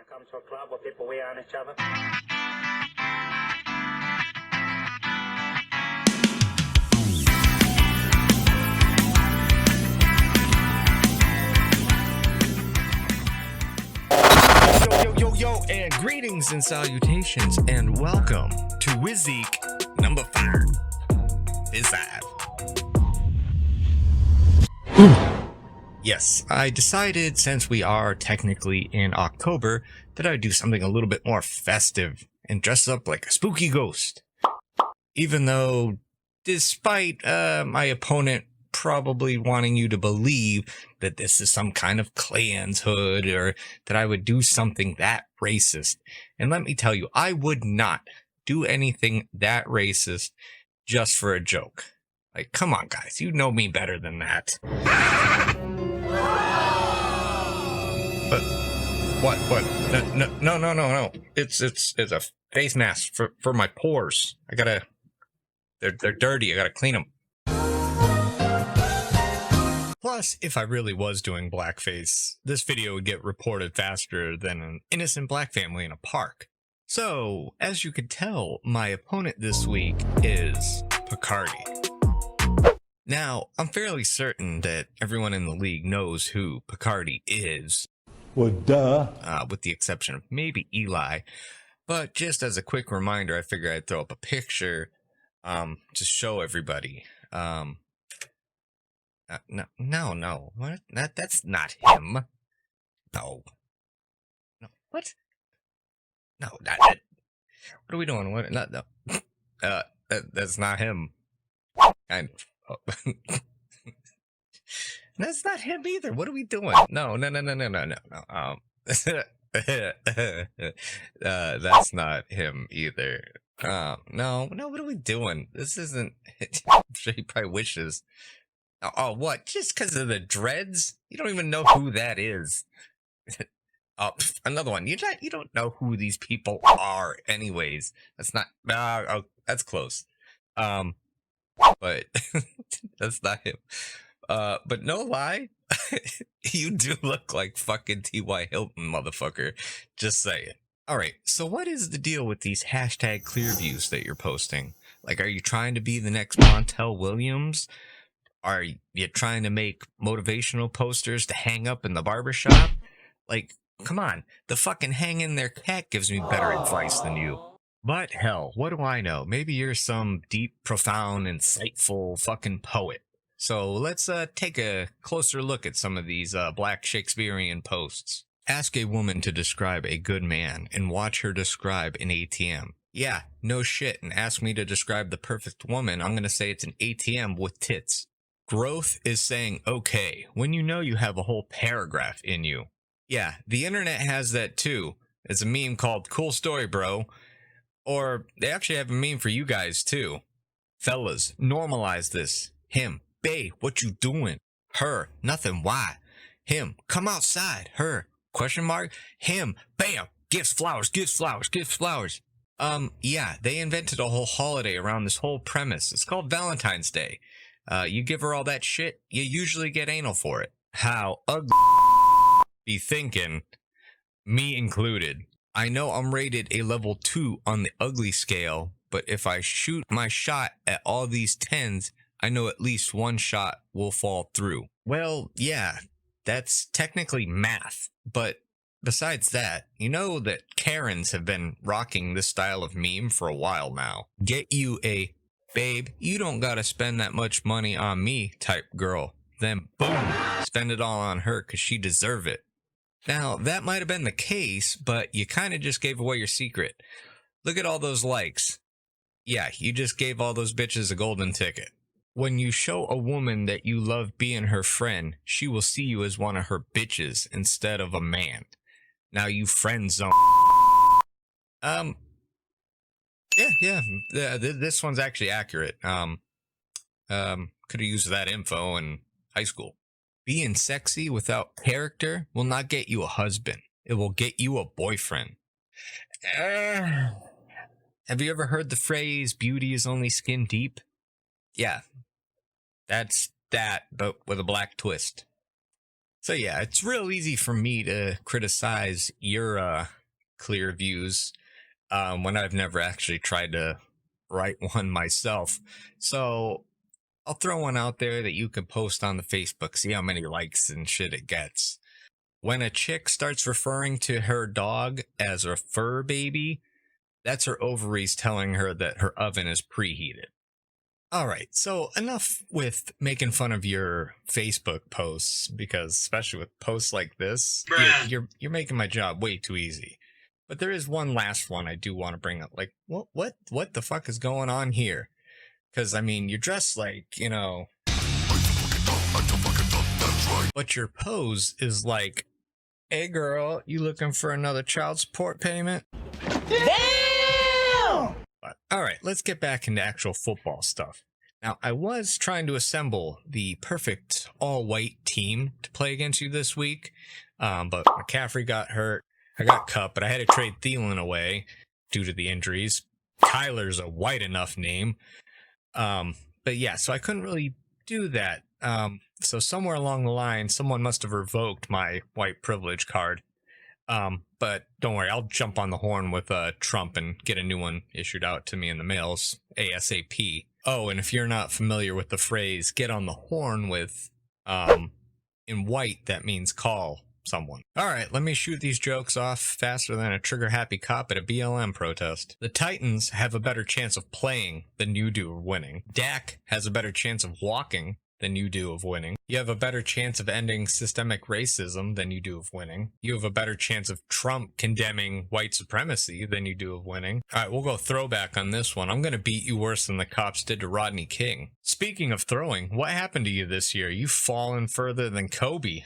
to come to a club where people wear on each other? Yo, and greetings and salutations, and welcome to FantasyWeek number 5. It's 5. Yes, I decided, since we are technically in October, that I'd do something a little bit more festive and dress up like a spooky ghost. Even though, despite my opponent probably wanting you to believe that this is some kind of Klan's hood, or that I would do something that racist. And let me tell you, I would not do anything that racist just for a joke. Like, come on, guys, you know me better than that. But what? No. It's a face mask for my pores. They're dirty. I gotta clean them. Plus, if I really was doing blackface, this video would get reported faster than an innocent black family in a park. So, as you could tell, my opponent this week is Picardy. Now, I'm fairly certain that everyone in the league knows who Picardy is. Well, duh. With the exception of maybe Eli. But just as a quick reminder, I figured I'd throw up a picture to show everybody. No. What? That's not him. No. What? No, not that. What are we doing? What? No. That's not him. Kind of. Oh. That's not him either. What are we doing? No. That's not him either. No. What are we doing? This isn't. I'm sure he probably wishes. Oh, what? Just because of the dreads? You don't even know who that is. Oh, another one. You don't know who these people are, anyways. That's not. Oh, that's close. But that's not him. But no lie, you do look like fucking T.Y. Hilton, motherfucker. Just saying. All right. So what is the deal with these hashtag Clearviews that you're posting? Like, are you trying to be the next Montel Williams? Are you trying to make motivational posters to hang up in the barbershop? Like, come on. The fucking hang in there cat gives me better advice than you. But hell, what do I know? Maybe you're some deep, profound, insightful fucking poet. So let's take a closer look at some of these black Shakespearean posts. Ask a woman to describe a good man and watch her describe an ATM. Yeah, no shit, and ask me to describe the perfect woman, I'm gonna say it's an ATM with tits. Growth is saying okay when you know you have a whole paragraph in you. Yeah, the internet has that too. It's a meme called Cool Story Bro. Or they actually have a meme for you guys too. Fellas, normalize this. Him, bae, what you doing? Her, nothing, why? Him, come outside. Her, question mark? Him, bam, gifts, flowers. Yeah, they invented a whole holiday around this whole premise. It's called Valentine's Day. You give her all that shit, you usually get anal for it. How ugly be thinking, me included. I know I'm rated a level 2 on the ugly scale, but if I shoot my shot at all these 10s, I know at least one shot will fall through. Well, yeah, that's technically math, but besides that, you know that Karens have been rocking this style of meme for a while now. Get you a babe, you don't gotta spend that much money on me type girl. Then boom, spend it all on her because she deserve it. Now, that might have been the case, but you kind of just gave away your secret. Look at all those likes. Yeah, you just gave all those bitches a golden ticket. When you show a woman that you love being her friend, she will see you as one of her bitches instead of a man. Now you friend zone. Yeah, this one's actually accurate. Could have used that info in high school. Being sexy without character will not get you a husband. It will get you a boyfriend. Have you ever heard the phrase, beauty is only skin deep? Yeah, that's that, but with a black twist. So yeah, it's real easy for me to criticize your clear views when I've never actually tried to write one myself. So I'll throw one out there that you can post on the Facebook, see how many likes and shit it gets. When a chick starts referring to her dog as a fur baby, that's her ovaries telling her that her oven is preheated. All right, so enough with making fun of your Facebook posts, because especially with posts like this, you're making my job way too easy. But there is one last one I do want to bring up. Like, what the fuck is going on here? Because I mean, you're dressed like, you know, but your pose is like, hey girl, you looking for another child support payment? Damn! But, all right, let's get back into actual football stuff. Now, I was trying to assemble the perfect all-white team to play against you this week, but McCaffrey got hurt. I got cut, but I had to trade Thielen away due to the injuries. Kyler's a white enough name. But yeah, so I couldn't really do that. So somewhere along the line, someone must have revoked my white privilege card. But don't worry, I'll jump on the horn with Trump and get a new one issued out to me in the mails ASAP. Oh, and if you're not familiar with the phrase get on the horn with, in white, that means call someone. All right, let me shoot these jokes off faster than a trigger-happy cop at a BLM protest. The Titans have a better chance of playing than you do of winning. Dak has a better chance of walking than you do of winning. You have a better chance of ending systemic racism than you do of winning. You have a better chance of Trump condemning white supremacy than you do of winning. All right, we'll go throwback on this one. I'm going to beat you worse than the cops did to Rodney King. Speaking of throwing, what happened to you this year? You've fallen further than Kobe.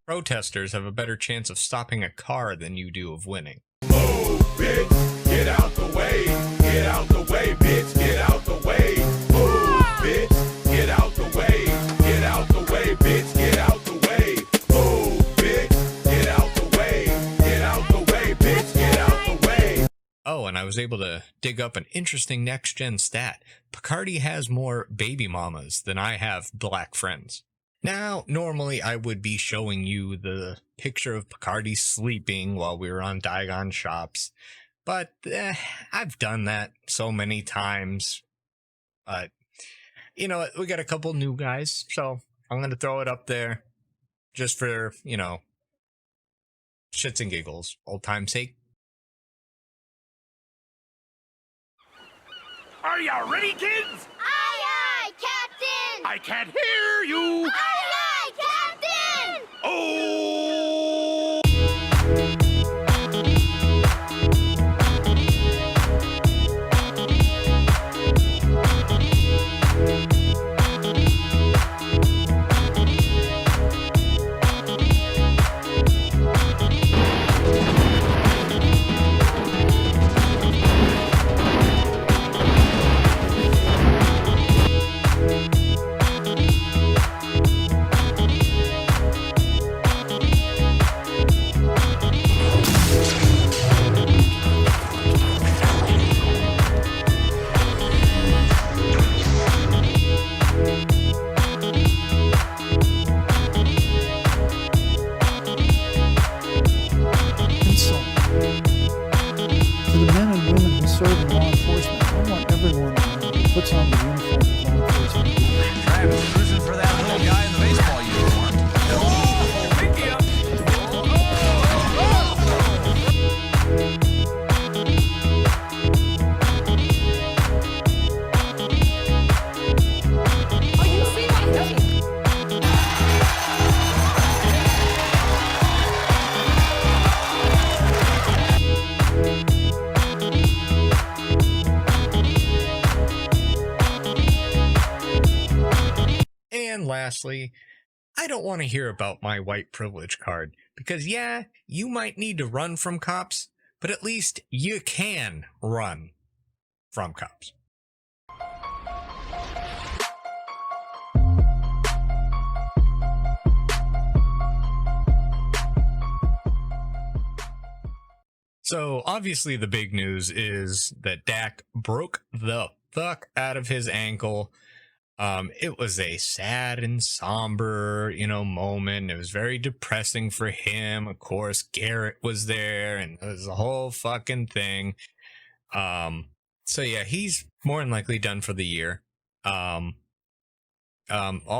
Protesters have a better chance of stopping a car than you do of winning. Move, bitch, get out the way. Get out the way, bitch, get out the way. Move, bitch, get out the way. Get out the way, bitch, get out the way. Move, bitch, get out the way. Get out the way, bitch, get out the way. Oh, and I was able to dig up an interesting next-gen stat. Picardy has more baby mamas than I have black friends. Now, normally I would be showing you the picture of Picardy sleeping while we were on Diagon Shops, but I've done that so many times. But, you know, we got a couple new guys, so I'm going to throw it up there just for, you know, shits and giggles, old time's sake. Are you ready, kids? Aye, aye, Captain! I can't hear you. Aye, aye, Captain! Oh! Insult to the men and women who serve in law enforcement. I want everyone who puts on the uniform of law enforcement. Travis cruising for that little guy in the baseball uniform. And lastly, I don't want to hear about my white privilege card, because yeah, you might need to run from cops, but at least you can run from cops. So obviously the big news is that Dak broke the fuck out of his ankle. It was a sad and somber, moment. It was very depressing for him. Of course, Garrett was there, and it was a whole fucking thing. So yeah, he's more than likely done for the year. All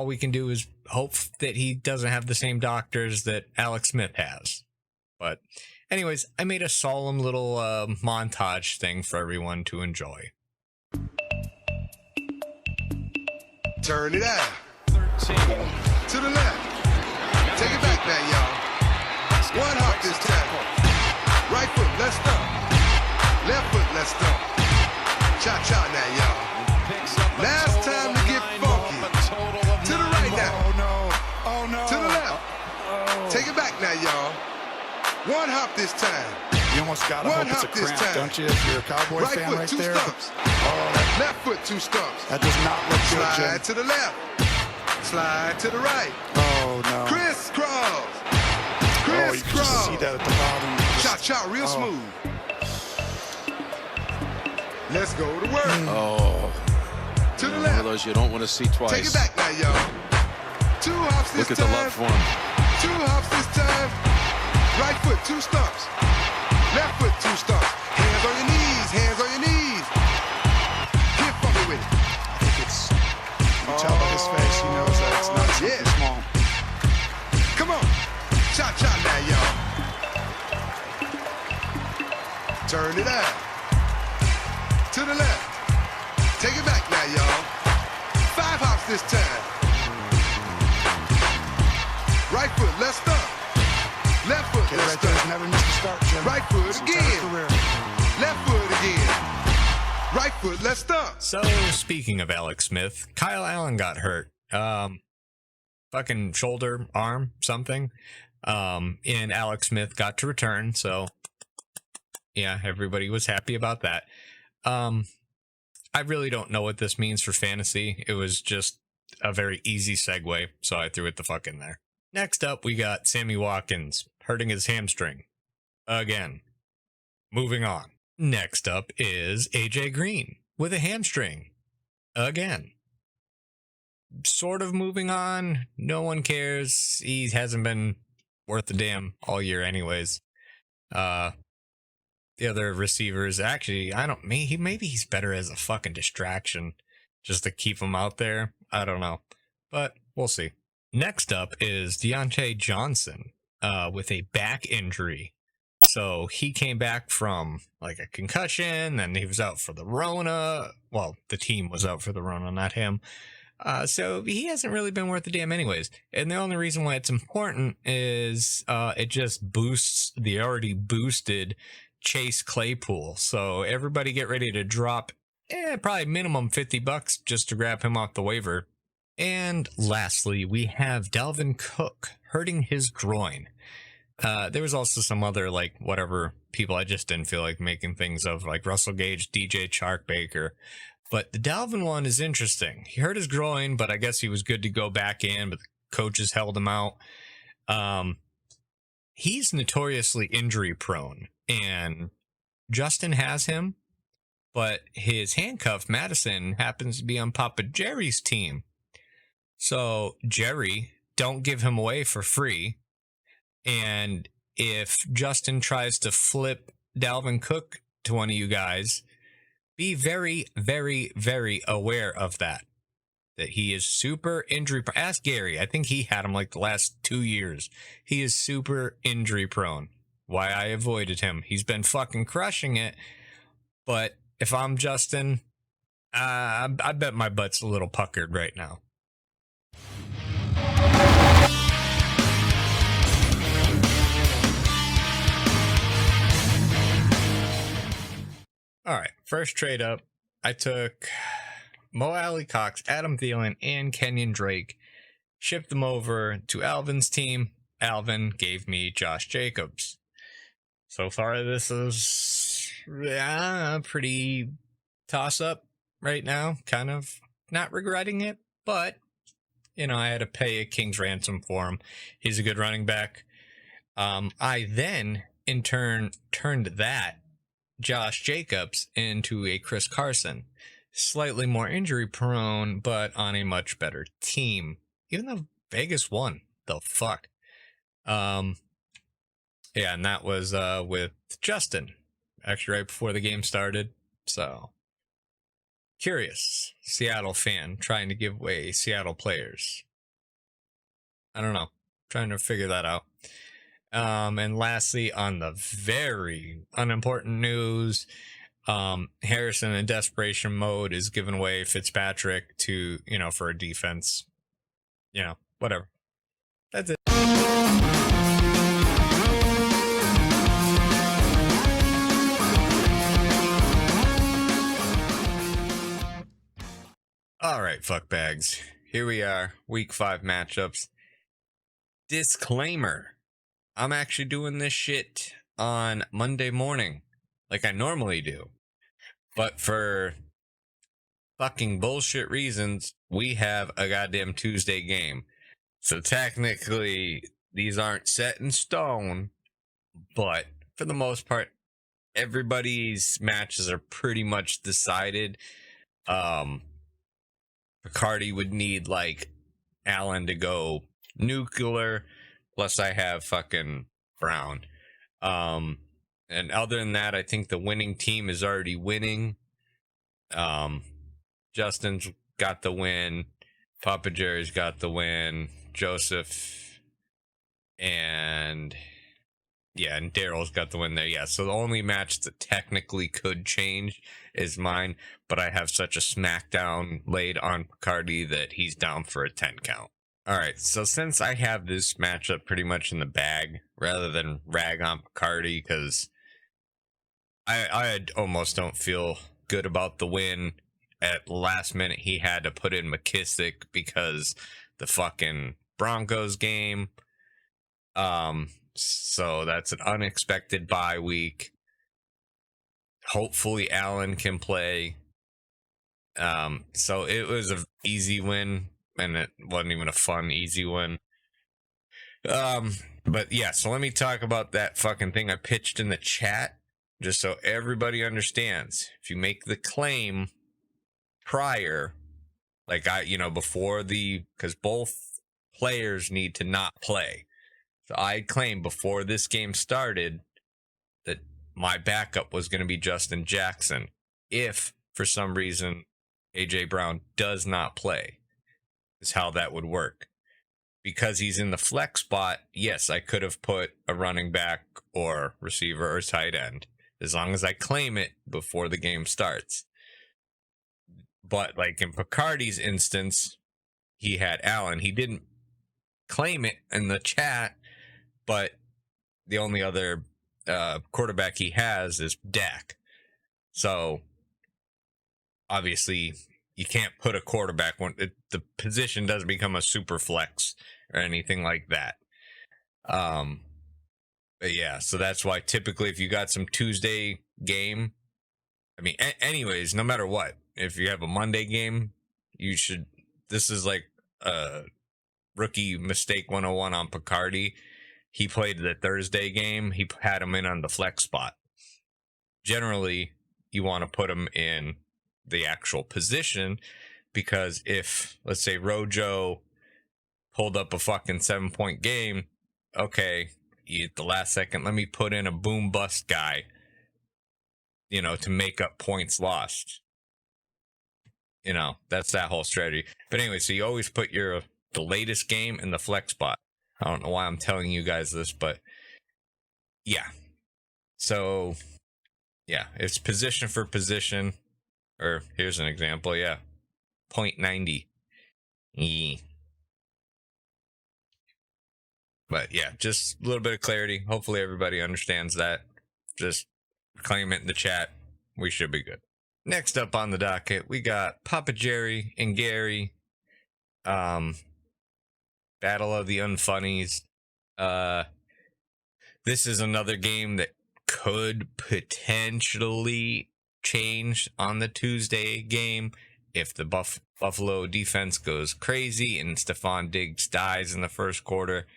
we can do is hope that he doesn't have the same doctors that Alex Smith has. But anyways, I made a solemn little montage thing for everyone to enjoy. Turn it out. 13. To the left. Take it back now, y'all. One hop this time. Right foot, let's stomp. Left foot, let's stomp. Cha-cha now, y'all. Last time to get funky. To the right now. Oh no. To the left. Take it back now, y'all. One hop this time. You almost got to One hope it's a hop this cramp, time. don't you, if you're a Cowboy Right fan foot, right two there? stumps. Oh, Left foot, two stumps. that does not look good, Slide Jim. to the left. Slide to the right. Oh, no. Crisscross. Oh, you can just Crisscross. see that at the bottom. Cha-cha, real smooth. Let's go to work. Oh, To the one of left. those you don't want to see twice. Take it back now, y'all. Two hops this Look at the time. love form. Two hops this time. Right foot, two stumps. Left foot, two stumps. Hands on your knees. Hands on your knees. Get funky with it. I think it's, you can tell by his face, he knows that it's not something Yeah. small. Come on. Cha-cha now, y'all. Turn it out. To the left. Take it back now, y'all. Five hops this time. Right foot, let's stomp. Left foot, Kid let's right there has stomp. never missed a start, Jim. Right foot His entire again. career. Left foot again. Right foot, let's stomp. So speaking of Alex Smith, Kyle Allen got hurt. Fucking shoulder, arm, something. And Alex Smith got to return. So yeah, everybody was happy about that. I really don't know what this means for fantasy. It was just a very easy segue, so I threw it the fuck in there. Next up, we got Sammy Watkins hurting his hamstring. Again. Moving on. Next up is AJ Green with a hamstring. Again. Sort of moving on. No one cares. He hasn't been worth a damn all year anyways. The other receivers, actually, maybe he's better as a fucking distraction just to keep him out there. I don't know, but we'll see. Next up is Deontay Johnson with a back injury. So he came back from like a concussion, and he was out for the Rona. Well, the team was out for the Rona, not him. So he hasn't really been worth a damn anyways. And the only reason why it's important is it just boosts the already boosted Chase Claypool. So everybody get ready to drop probably minimum $50 just to grab him off the waiver. And lastly, we have Dalvin Cook hurting his groin. There was also some other whatever people I just didn't feel like making things of, like Russell Gage, DJ Chark Baker. But the Dalvin one is interesting. He hurt his groin, but I guess he was good to go back in, but the coaches held him out. He's notoriously injury prone, and Justin has him, but his handcuff, Madison, happens to be on Papa Jerry's team. So, Jerry, don't give him away for free. And if Justin tries to flip Dalvin Cook to one of you guys, be very, very, very aware of that. That he is super injury prone. Ask Gary. I think he had him like the last 2 years. He is super injury prone. Why I avoided him. He's been fucking crushing it. But if I'm Justin, I bet my butt's a little puckered right now. All right, first trade up, I took Mo Alley Cox, Adam Thielen, and Kenyon Drake, shipped them over to Alvin's team. Alvin gave me Josh Jacobs. So far, this is pretty toss-up right now. Kind of not regretting it, but, I had to pay a king's ransom for him. He's a good running back. I then, in turn, turned that Josh Jacobs into a Chris Carson. slightly more injury prone, but on a much better team. Even though Vegas won. The fuck. Yeah, and that was with Justin. Actually, right before the game started. So, curious. Seattle fan trying to give away Seattle players. I don't know. Trying to figure that out. And lastly, on the very unimportant news, Harrison in desperation mode is giving away Fitzpatrick to, for a defense. Whatever. That's it. All right, fuckbags. Here we are, week 5 matchups. Disclaimer. I'm actually doing this shit on Monday morning, like I normally do. But for fucking bullshit reasons, we have a goddamn Tuesday game. So technically, these aren't set in stone, but for the most part, everybody's matches are pretty much decided. Picardy would need, like, Allen to go nuclear, plus I have fucking Brown. And other than that, I think the winning team is already winning. Justin's got the win. Papa Jerry's got the win. Joseph and Daryl's got the win there. Yeah, so the only match that technically could change is mine, but I have such a smackdown laid on Picardy that he's down for a 10 count. All right, so since I have this matchup pretty much in the bag, rather than rag on Picardy, because I almost don't feel good about the win. At the last minute, he had to put in McKissick because the fucking Broncos game. So that's an unexpected bye week. Hopefully Allen can play. So it was an easy win, and it wasn't even a fun, easy win. But yeah, so let me talk about that fucking thing I pitched in the chat, just so everybody understands. If you make the claim prior, like before because both players need to not play. So I claimed before this game started that my backup was going to be Justin Jackson. If for some reason AJ Brown does not play, is how that would work. Because he's in the flex spot, yes, I could have put a running back or receiver or tight end, as long as I claim it before the game starts. But like in Picardy's instance, he had Allen. He didn't claim it in the chat, but the only other quarterback he has is Dak. So obviously you can't put a quarterback when the position doesn't become a super flex or anything like that. But yeah, so that's why typically if you got some Tuesday game, anyways, no matter what, if you have a Monday game, this is like a rookie mistake 101 on Picardy. He played the Thursday game. He had him in on the flex spot. Generally, you want to put him in the actual position, because if, let's say, Rojo pulled up a fucking 7-point game, okay, at the last second, let me put in a boom bust guy, to make up points lost. That's that whole strategy. But anyway, so you always put the latest game in the flex spot. I don't know why I'm telling you guys this, but yeah. So yeah, it's position for position. Or here's an example, yeah. 0.90. But yeah, just a little bit of clarity. Hopefully everybody understands that. Just claim it in the chat. We should be good. Next up on the docket, we got Papa Jerry and Gary. Battle of the Unfunnies. This is another game that could potentially change on the Tuesday game if the Buffalo defense goes crazy and Stephon Diggs dies in the first quarter.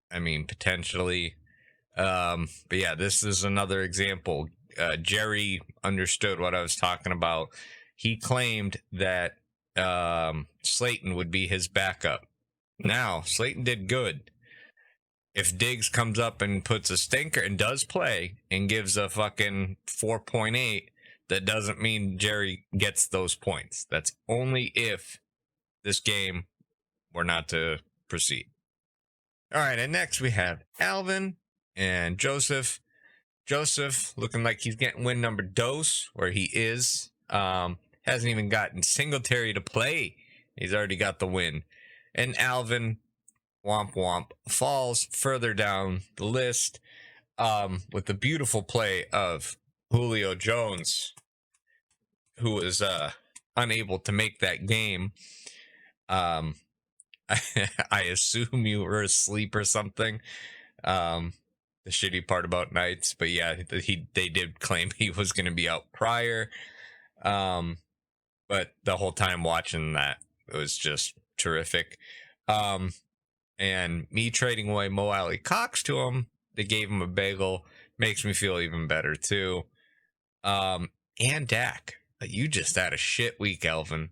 Potentially. But yeah, this is another example. Jerry understood what I was talking about. he claimed that Slayton would be his backup. Now, Slayton did good. If Diggs comes up and puts a stinker and does play and gives a fucking 4.8, that doesn't mean Jerry gets those points. That's only if this game were not to proceed. All right, and next we have Alvin and Joseph. Joseph looking like he's getting win number dos, where he is. Hasn't even gotten Singletary to play. He's already got the win. And Alvin, womp womp, falls further down the list with the beautiful play of Julio Jones, who was unable to make that game. I assume you were asleep or something. The shitty part about nights, but yeah, they did claim he was going to be out prior. But the whole time watching that, it was just terrific. And me trading away Mo Alley Cox to him, they gave him a bagel, makes me feel even better too. And Dak, you just had a shit week, Elvin.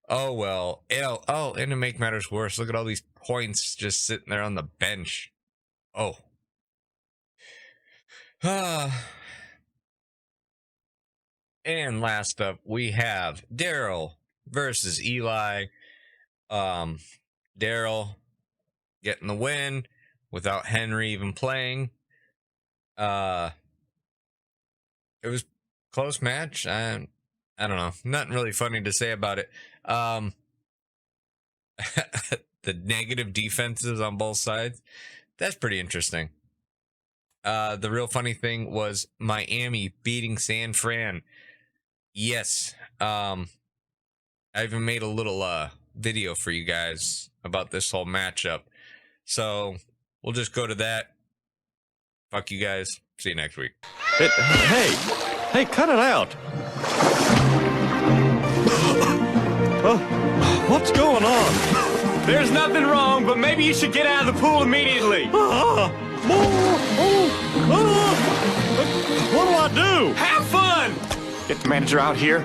Oh well. Oh, and to make matters worse, look at all these points just sitting there on the bench. Oh. And last up, we have Daryl versus Eli. Daryl getting the win without Henry even playing. It was a close match. I don't know. Nothing really funny to say about it. The negative defenses on both sides, that's pretty interesting. The real funny thing was Miami beating San Fran. Yes. I even made a little video for you guys about this whole matchup. So we'll just go to that. Fuck you guys. See you next week. Hey, cut it out. What's going on? There's nothing wrong, but maybe you should get out of the pool immediately. What do I do? Have fun! Get the manager out here.